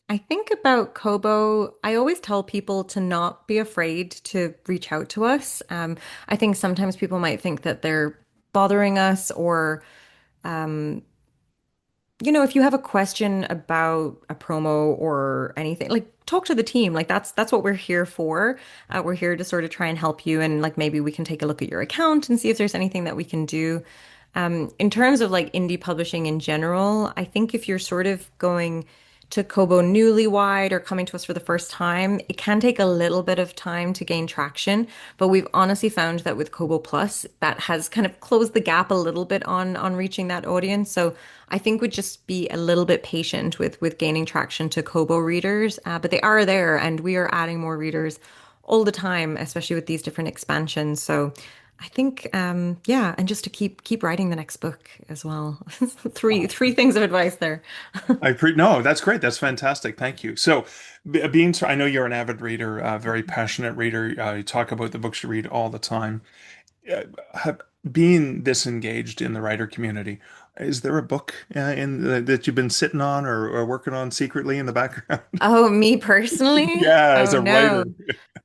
I think about Kobo, I always tell people to not be afraid to reach out to us. I think sometimes people might think that they're bothering us or if you have a question about a promo or anything, like talk to the team. Like that's what we're here for. We're here to sort of try and help you, and like maybe we can take a look at your account and see if there's anything that we can do. In terms of like indie publishing in general, I think if you're sort of going to Kobo newlywide or coming to us for the first time, it can take a little bit of time to gain traction. But we've honestly found that with Kobo Plus, that has kind of closed the gap a little bit on reaching that audience. So I think would just be a little bit patient with gaining traction to Kobo readers. But they are there, and we are adding more readers all the time, especially with these different expansions. So I think, yeah, and just to keep writing the next book as well. Three things of advice there. No, that's great. That's fantastic. Thank you. So, I know you're an avid reader, a very passionate reader. You talk about the books you read all the time. Uh, Being this engaged in the writer community, is there a book that you've been sitting on or working on secretly in the background? Oh, me personally? Yeah, as Oh a writer. no.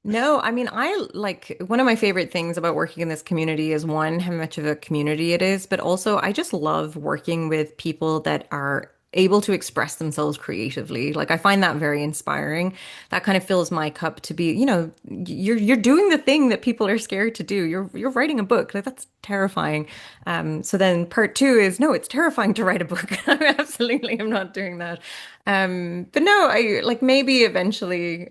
No, I mean, I like one of my favorite things about working in this community is one, how much of a community it is, but also I just love working with people that are able to express themselves creatively. Like I find that very inspiring. That kind of fills my cup to be, you're doing the thing that people are scared to do. You're writing a book. Like that's terrifying. So then part two is no, it's terrifying to write a book. I absolutely am not doing that. But no, I like maybe eventually.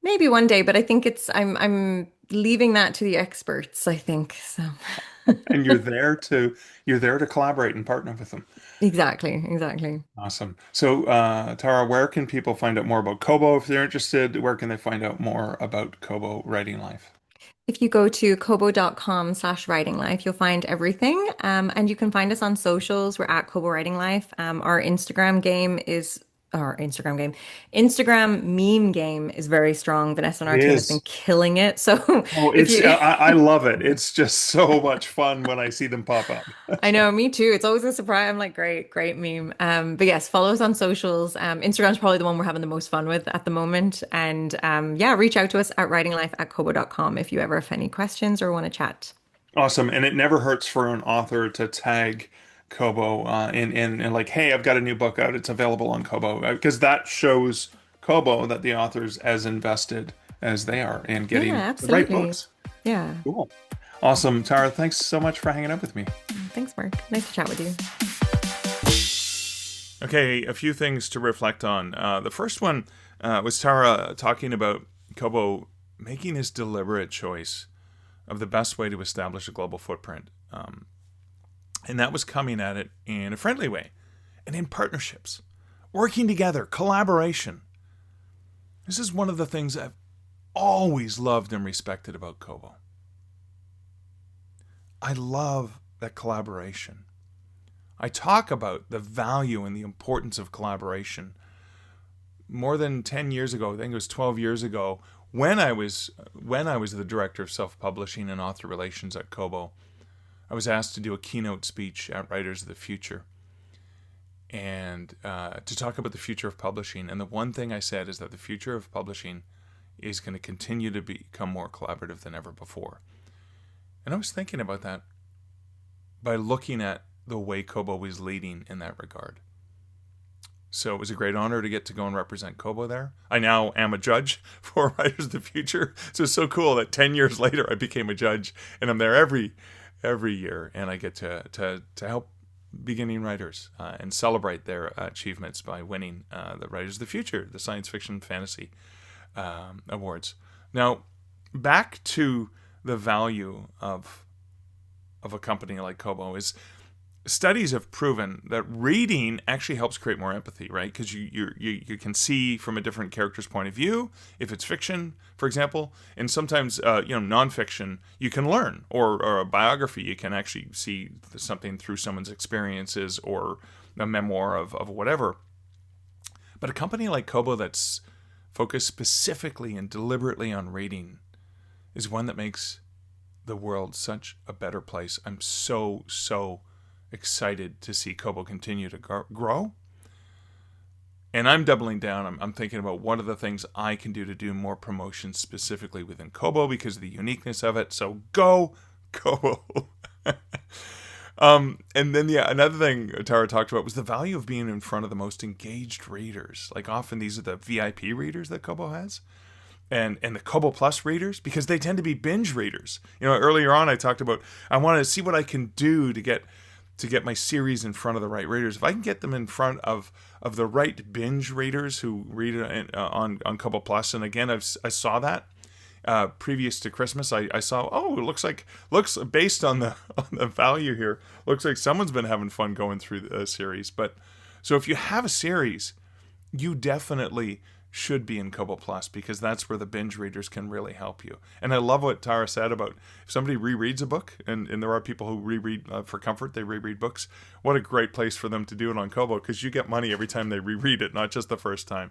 Maybe one day, but I think I'm leaving that to the experts, I think. So And you're there to collaborate and partner with them. exactly. Awesome. So, Tara, where can people find out more about Kobo if they're interested? Where can they find out more about Kobo Writing Life? If you go to kobo.com/writing life, you'll find everything. And you can find us on socials. We're at Kobo Writing Life. Instagram meme game is very strong. Vanessa and our It team has been is. killing it. So Oh, if it's you I love it. It's just so much fun when I see them pop up. I know, me too. It's always a surprise. I'm like, great meme. But yes, follow us on socials. Instagram's probably the one we're having the most fun with at the moment. And yeah, reach out to us at writinglife@kobo.com if you ever have any questions or want to chat. Awesome. And it never hurts for an author to tag Kobo in like, hey, I've got a new book out. It's available on Kobo because that shows Kobo that the author's as invested as they are in Yeah, getting the right absolutely. books. Yeah. Cool. Awesome. Tara, thanks so much for hanging out with me. Thanks, Mark. Nice to chat with you. Okay, a few things to reflect on. The first one was Tara talking about Kobo making his deliberate choice of the best way to establish a global footprint. And that was coming at it in a friendly way and in partnerships, working together, collaboration. This is one of the things I've always loved and respected about Kobo. I love that collaboration. I talk about the value and the importance of collaboration. More than 10 years ago, I think it was 12 years ago, when I was the director of self-publishing and author relations at Kobo, I was asked to do a keynote speech at Writers of the Future and to talk about the future of publishing. And the one thing I said is that the future of publishing is going to continue to become more collaborative than ever before. And I was thinking about that by looking at the way Kobo was leading in that regard. So it was a great honor to get to go and represent Kobo there. I now am a judge for Writers of the Future. So it's so cool that 10 years later I became a judge and I'm there every year, and I get to help beginning writers and celebrate their achievements by winning the Writers of the Future, the Science Fiction Fantasy Awards. Now, back to the value of a company like Kobo is studies have proven that reading actually helps create more empathy, right? Because you can see from a different character's point of view if it's fiction, for example, and sometimes nonfiction you can learn, or a biography you can actually see something through someone's experiences or a memoir of whatever. But a company like Kobo that's focused specifically and deliberately on reading is one that makes the world such a better place. I'm so excited to see Kobo continue to grow. And I'm doubling down. I'm thinking about what are the things I can do to do more promotion specifically within Kobo because of the uniqueness of it. So go Kobo. And then, yeah, another thing Tara talked about was the value of being in front of the most engaged readers. Like often these are the VIP readers that Kobo has. And the Kobo Plus readers, because they tend to be binge readers. Earlier on I talked about I want to see what I can do to get my series in front of the right readers. If I can get them in front of the right binge readers who read it on Kobo Plus, and again I saw that previous to Christmas, I saw it looks based on the value here, looks like someone's been having fun going through the series. But so if you have a series, you definitely should be in Kobo Plus, because that's where the binge readers can really help you. And I love what Tara said about if somebody rereads a book, and there are people who reread for comfort, they reread books. What a great place for them to do it on Kobo, because you get money every time they reread it, not just the first time.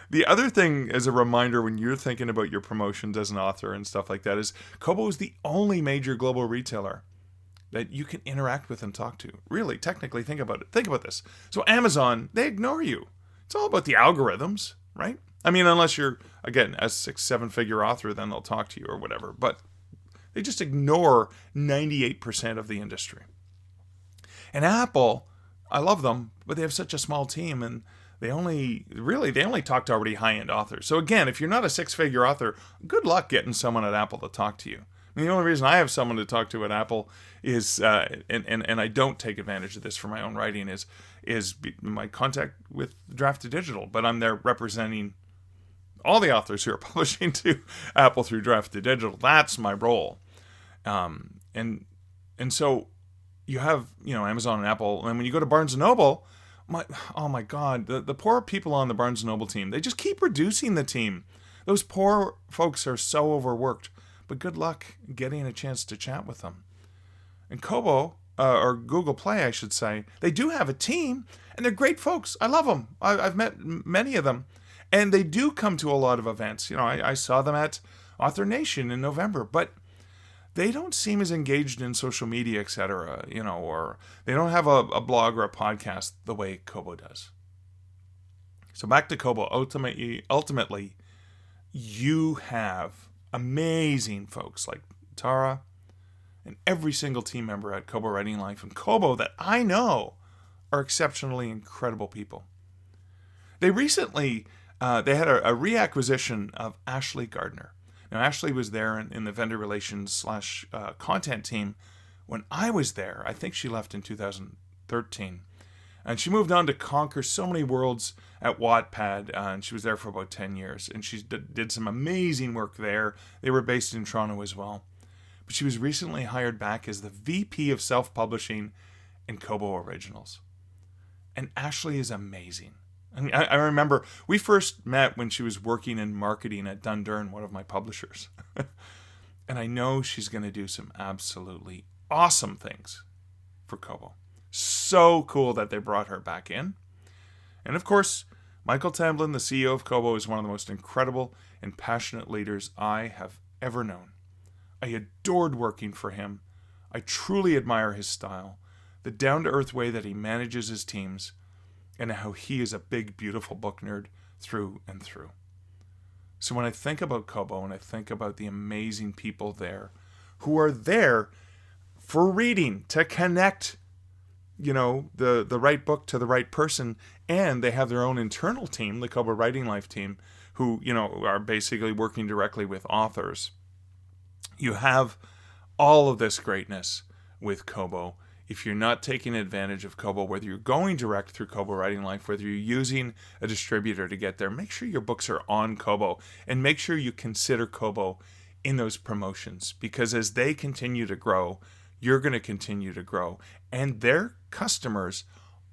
The other thing, as a reminder, when you're thinking about your promotions as an author and stuff like that, is Kobo is the only major global retailer that you can interact with and talk to. Really, technically, think about it. Think about this. So Amazon, they ignore you. It's all about the algorithms, right? I mean, unless you're, again, a 6-7-figure author, then they'll talk to you or whatever. But they just ignore 98% of the industry. And Apple, I love them, but they have such a small team, and they only talk to already high-end authors. So again, if you're not a 6-figure author, good luck getting someone at Apple to talk to you. I mean, the only reason I have someone to talk to at Apple is, and I don't take advantage of this for my own writing, is my contact with Draft to Digital. But I'm there representing all the authors who are publishing to Apple through Draft to Digital. That's my role. And so you have, Amazon and Apple. And when you go to Barnes & Noble, oh my God, the poor people on the Barnes & Noble team, they just keep reducing the team. Those poor folks are so overworked. But good luck getting a chance to chat with them. And Kobo, or Google Play, I should say, they do have a team, and they're great folks. I love them. I've met many of them. And they do come to a lot of events. I saw them at Author Nation in November, but they don't seem as engaged in social media, etc., or they don't have a blog or a podcast the way Kobo does. So back to Kobo. Ultimately, you have amazing folks like Tara and every single team member at Kobo Writing Life and Kobo that I know are exceptionally incredible people. They recently, they had a reacquisition of Ashley Gardner. Now, Ashley was there in the vendor relations / content team when I was there. I think she left in 2013. And she moved on to conquer so many worlds at Wattpad, and she was there for about 10 years. And she did some amazing work there. They were based in Toronto as well. But she was recently hired back as the VP of Self-Publishing in Kobo Originals. And Ashley is amazing. I mean, I remember we first met when she was working in marketing at Dundurn, one of my publishers. And I know she's going to do some absolutely awesome things for Kobo. So cool that they brought her back in. And of course, Michael Tamblyn, the CEO of Kobo, is one of the most incredible and passionate leaders I have ever known. I adored working for him. I truly admire his style, the down-to-earth way that he manages his teams, and how he is a big, beautiful book nerd through and through. So when I think about Kobo and I think about the amazing people there who are there for reading, to connect the right book to the right person, and they have their own internal team, the Kobo Writing Life team, who, are basically working directly with authors. You have all of this greatness with Kobo. If you're not taking advantage of Kobo, whether you're going direct through Kobo Writing Life, whether you're using a distributor to get there, make sure your books are on Kobo, and make sure you consider Kobo in those promotions, because as they continue to grow, you're going to continue to grow. And their customers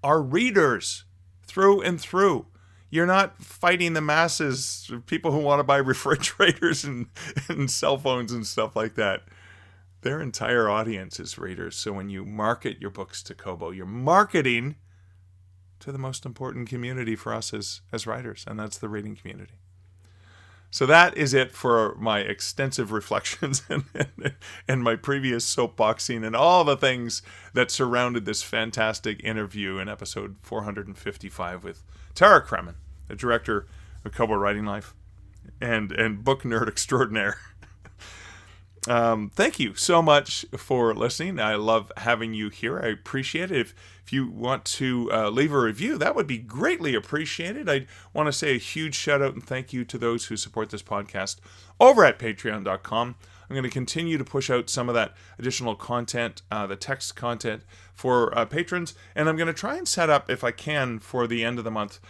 are readers through and through. You're not fighting the masses, people who want to buy refrigerators and cell phones and stuff like that. Their entire audience is readers. So when you market your books to Kobo, you're marketing to the most important community for us as writers, and that's the reading community. So that is it for my extensive reflections and my previous soapboxing and all the things that surrounded this fantastic interview in episode 455 with Tara Cremin, the director of Kobo Writing Life and book nerd extraordinaire. Thank you so much for listening. I love having you here. I appreciate it. If you want to leave a review, that would be greatly appreciated. I want to say a huge shout out and thank you to those who support this podcast over at patreon.com. I'm going to continue to push out some of that additional content, the text content for patrons, and I'm going to try and set up, if I can, for the end of the month,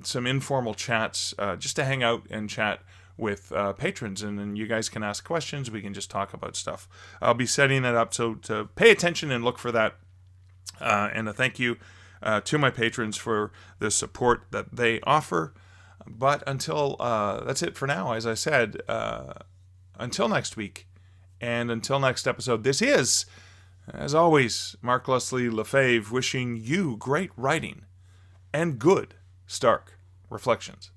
some informal chats just to hang out and chat with patrons, and then you guys can ask questions. We can just talk about stuff. I'll be setting that up, so to pay attention and look for that. And a thank you to my patrons for the support that they offer. But until that's it for now. As I said, until next week and until next episode, this is, as always, Mark Leslie Lefebvre wishing you great writing and good Stark Reflections.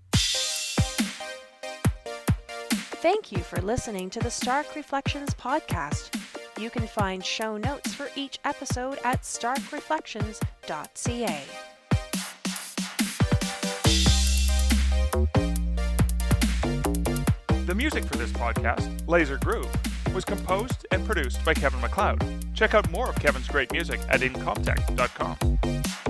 Thank you for listening to the Stark Reflections podcast. You can find show notes for each episode at starkreflections.ca. The music for this podcast, Laser Groove, was composed and produced by Kevin MacLeod. Check out more of Kevin's great music at incomptech.com.